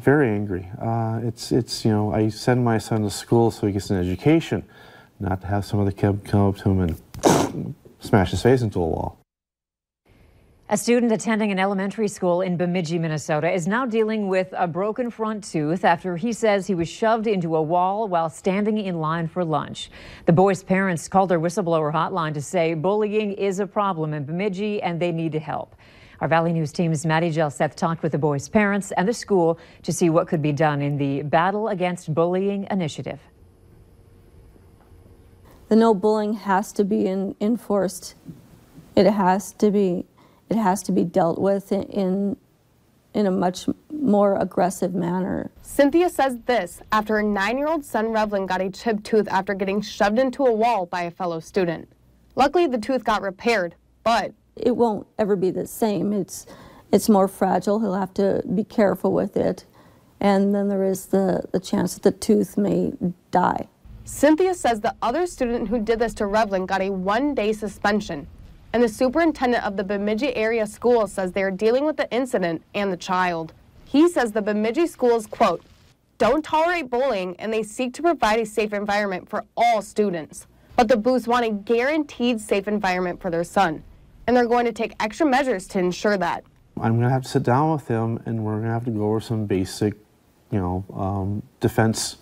very angry. It's you know, I send my son to school so he gets an education, not to have some other kid come up to him and smash his face into a wall. A student attending an elementary school in Bemidji, Minnesota, is now dealing with a broken front tooth after he says he was shoved into a wall while standing in line for lunch. The boy's parents called their whistleblower hotline to say bullying is a problem in Bemidji and they need help. Our Valley News team's Maddie Gelseth talked with the boy's parents and the school to see what could be done in the Battle Against Bullying initiative. The no bullying has to be enforced. It has to be dealt with in a much more aggressive manner. Cynthia says this after her 9-year-old son Revlin got a chipped tooth after getting shoved into a wall by a fellow student. Luckily, the tooth got repaired, but it won't ever be the same. It's more fragile. He'll have to be careful with it. And then there is the chance that the tooth may die. Cynthia says the other student who did this to Revlin got a 1-day suspension. And the superintendent of the Bemidji area school says they are dealing with the incident and the child. He says the Bemidji schools, quote, don't tolerate bullying and they seek to provide a safe environment for all students. But the Booths want a guaranteed safe environment for their son. And they're going to take extra measures to ensure that. I'm going to have to sit down with him and we're going to have to go over some basic, you know, defense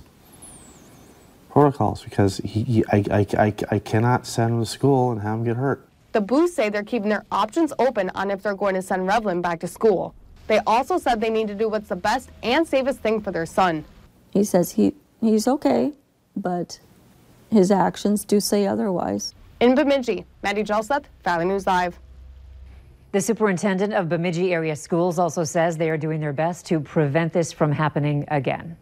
protocols because I cannot send him to school and have him get hurt. The Booths say they're keeping their options open on if they're going to send Revlin back to school. They also said they need to do what's the best and safest thing for their son. He says he's okay, but his actions do say otherwise. In Bemidji, Maddie Gelseth, Valley News Live. The superintendent of Bemidji area schools also says they are doing their best to prevent this from happening again.